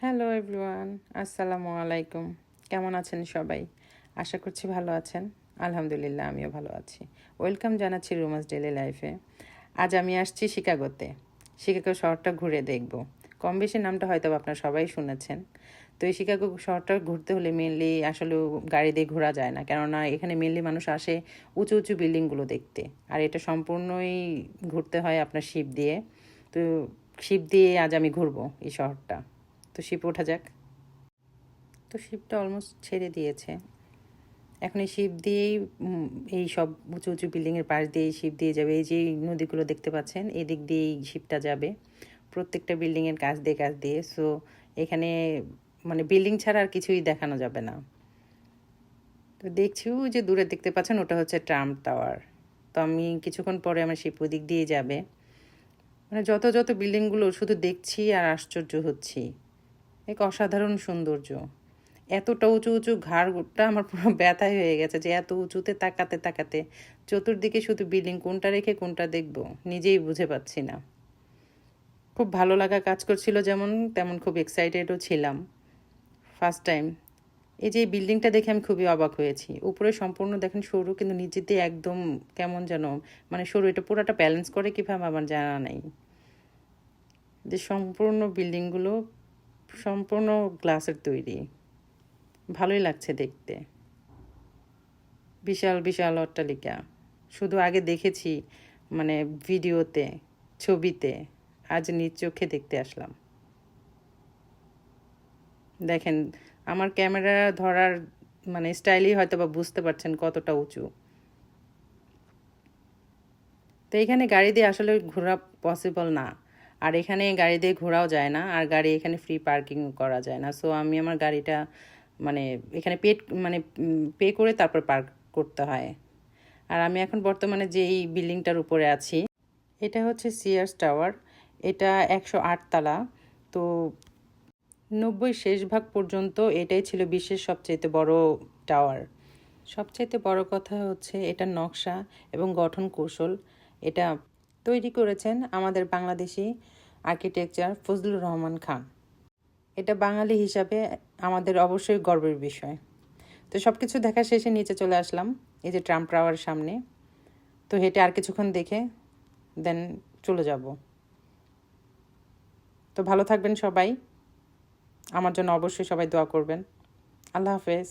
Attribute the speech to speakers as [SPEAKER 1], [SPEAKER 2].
[SPEAKER 1] Hello everyone, আসসালামু আলাইকুম। কেমন আছেন সবাই? আশা করছি ভালো আছেন। আলহামদুলিল্লাহ, আমিও ভালো আছি। ওয়েলকাম জানাচ্ছি রুমাস ডেইলি লাইফে। আজ আমি আসছি শিকাগোতে। শিকাগো শহরটা ঘুরে দেখব। কম বেশি নামটা হয়তো আপনারা সবাই শুনেছেন। তো এই শিকাগো শহরটা ঘুরতে হলে মেনলি আসলে গাড়ি দিয়ে ঘোরা যায় না, কেননা এখানে মেনলি মানুষ আসে উঁচু উঁচু বিল্ডিংগুলো দেখতে। আর এটা সম্পূর্ণই ঘুরতে হয় আপনার শিপ দিয়ে। তো শিপ দিয়ে আজ আমি ঘুরবো এই শহরটা। তো শিপ ওঠা যাক। তো শিপটা অলমোস্ট ছেড়ে দিয়েছে। এখন এই শিপ দিয়েই এই সব উঁচু উঁচু বিল্ডিংয়ের পাশ দিয়ে শিপ দিয়ে যাবে। এই যে নদীগুলো দেখতে পাচ্ছেন, এদিক দিয়েই শিপটা যাবে প্রত্যেকটা বিল্ডিংয়ের কাছ দিয়ে। সো এখানে মানে বিল্ডিং ছাড়া আর কিছুই দেখানো যাবে না। তো দেখছিও যে দূরে দেখতে পাচ্ছেন, ওটা হচ্ছে ট্রাম্প টাওয়ার। তো আমি কিছুক্ষণ পরে আমার শিপ ওদিক দিয়ে যাবে। মানে যত যত বিল্ডিংগুলো শুধু দেখছি আর আশ্চর্য হচ্ছি। এক অসাধারণ সৌন্দর্য। এতটা উঁচু উঁচু ঘাড়টা আমার পুরো ব্যথাই হয়ে গেছে যে এত উঁচুতে তাকাতে তাকাতে চতুর্দিকে শুধু বিল্ডিং, কোনটা রেখে কোনটা দেখব নিজেই বুঝে পাচ্ছি না। খুব ভালো লাগা কাজ করছিল, যেমন তেমন খুব এক্সাইটেডও ছিলাম। ফার্স্ট টাইম এই যে এই বিল্ডিংটা দেখে আমি খুবই অবাক হয়েছি। উপরে সম্পূর্ণ দেখেন সরু, কিন্তু নিচে দিয়ে একদম কেমন যেন মানে সরু। এটা পুরোটা ব্যালেন্স করে কীভাবে আমার জানা নেই। যে সম্পূর্ণ বিল্ডিংগুলো সম্পূর্ণ গ্লাসের তৈরি। ভালোই লাগছে দেখতে। বিশাল বিশাল অট্টালিকা। শুধু আগে দেখেছি মানে ভিডিওতে, ছবিতে। আজ নিজ চোখে দেখতে আসলাম। দেখেন, আমার ক্যামেরা ধরার মানে স্টাইলই হয়তো বা বুঝতে পারছেন কতটা উঁচু। তো এখানে গাড়ি দিয়ে আসলে ঘোরা পসিবল না। আর এখানে গাড়ি দিয়ে ঘোরাও যায় না, আর গাড়ি এখানে ফ্রি পার্কিং করা যায় না। সো আমি আমার গাড়িটা মানে এখানে মানে পে করে তারপর পার্ক করতে হয়। আর আমি এখন বর্তমানে যেই বিল্ডিংটার উপরে আছি, এটা হচ্ছে সিয়ার্স টাওয়ার। এটা 108 তালা। তো 90 শেষ ভাগ পর্যন্ত এটাই ছিল বিশ্বের সবচেয়ে বড় টাওয়ার। সবচাইতে বড় কথা হচ্ছে এটার নকশা এবং গঠন কৌশল। এটা তৈরি করেছেন আমাদের বাংলাদেশি আর্কিটেকচার ফজলুর রহমান খান। এটা বাঙালি হিসাবে আমাদের অবশ্যই গর্বের বিষয়। তো সব কিছু দেখা শেষে নিচে চলে আসলাম, এই যে ট্রাম্প টাওয়ারের সামনে। তো হেঁটে আর কিছুক্ষণ দেখে দেন চলে যাব। তো ভালো থাকবেন সবাই। আমার জন্য অবশ্যই সবাই দোয়া করবেন। আল্লাহ হাফেজ।